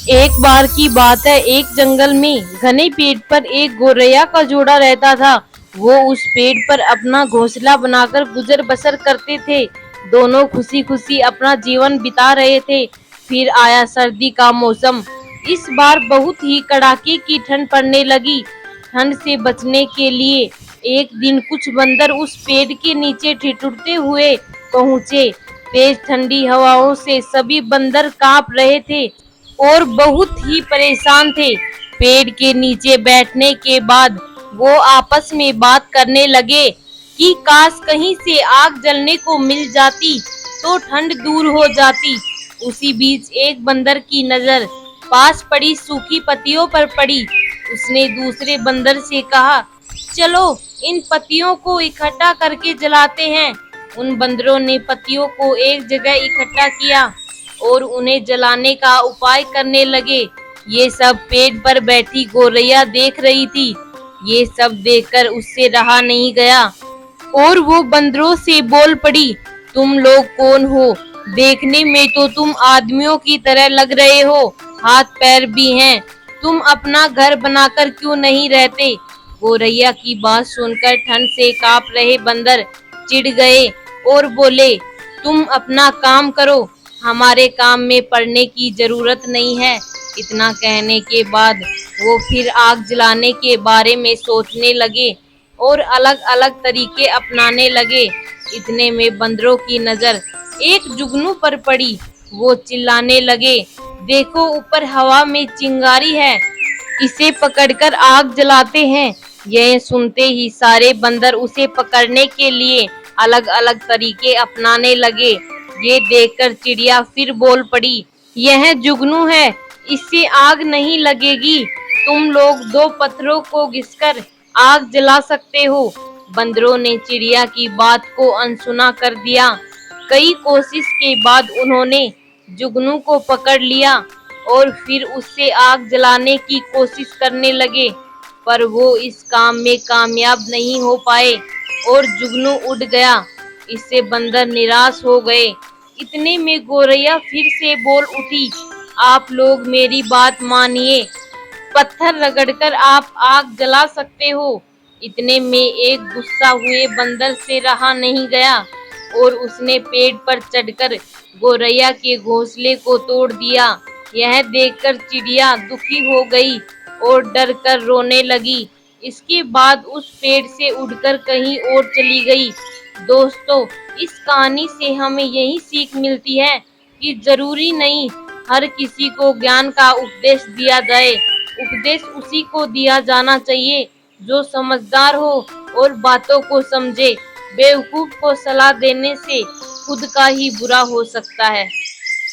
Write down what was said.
एक बार की बात है, एक जंगल में घने पेड़ पर एक गौरैया का जोड़ा रहता था। वो उस पेड़ पर अपना घोंसला बनाकर गुजर बसर करते थे। दोनों खुशी खुशी अपना जीवन बिता रहे थे। फिर आया सर्दी का मौसम। इस बार बहुत ही कड़ाके की ठंड पड़ने लगी। ठंड से बचने के लिए एक दिन कुछ बंदर उस पेड़ के नीचे ठिठुरते हुए पहुंचे। तेज ठंडी हवाओं से सभी बंदर कांप रहे थे और बहुत ही परेशान थे। पेड़ के नीचे बैठने के बाद वो आपस में बात करने लगे कि काश कहीं से आग जलने को मिल जाती तो ठंड दूर हो जाती। उसी बीच एक बंदर की नजर पास पड़ी सूखी पत्तियों पर पड़ी। उसने दूसरे बंदर से कहा, चलो इन पत्तियों को इकट्ठा करके जलाते हैं। उन बंदरों ने पत्तियों को एक जगह इकट्ठा किया और उन्हें जलाने का उपाय करने लगे। ये सब पेड़ पर बैठी गौरैया देख रही थी। ये सब देखकर उससे रहा नहीं गया और वो बंदरों से बोल पड़ी, तुम लोग कौन हो? देखने में तो तुम आदमियों की तरह लग रहे हो, हाथ पैर भी हैं। तुम अपना घर बनाकर क्यों नहीं रहते? गौरैया की बात सुनकर ठंड से कांप रहे बंदर चिढ़ गए और बोले, तुम अपना काम करो, हमारे काम में पड़ने की जरूरत नहीं है। इतना कहने के बाद वो फिर आग जलाने के बारे में सोचने लगे और अलग अलग तरीके अपनाने लगे। इतने में बंदरों की नजर एक जुगनू पर पड़ी। वो चिल्लाने लगे, देखो ऊपर हवा में चिंगारी है, इसे पकड़कर आग जलाते हैं। यह सुनते ही सारे बंदर उसे पकड़ने के लिए अलग अलग तरीके अपनाने लगे। ये देखकर चिड़िया फिर बोल पड़ी, यह जुगनू है, इससे आग नहीं लगेगी। तुम लोग दो पत्थरों को घिसकर आग जला सकते हो। बंदरों ने चिड़िया की बात को अनसुना कर दिया। कई कोशिश के बाद उन्होंने जुगनू को पकड़ लिया और फिर उससे आग जलाने की कोशिश करने लगे, पर वो इस काम में कामयाब नहीं हो पाए और जुगनू उड़ गया। इससे बंदर निराश हो गए। इतने में गौरैया फिर से बोल उठी, आप लोग मेरी बात मानिए, पत्थर रगड़कर आप आग जला सकते हो। इतने में एक गुस्सा हुए बंदर से रहा नहीं गया और उसने पेड़ पर चढ़कर गौरैया के घोंसले को तोड़ दिया। यह देखकर चिड़िया दुखी हो गई और डर कर रोने लगी। इसके बाद उस पेड़ से उड़कर कहीं और चली गई। दोस्तों, इस कहानी से हमें यही सीख मिलती है कि जरूरी नहीं हर किसी को ज्ञान का उपदेश दिया जाए। उपदेश उसी को दिया जाना चाहिए जो समझदार हो और बातों को समझे। बेवकूफ को सलाह देने से खुद का ही बुरा हो सकता है।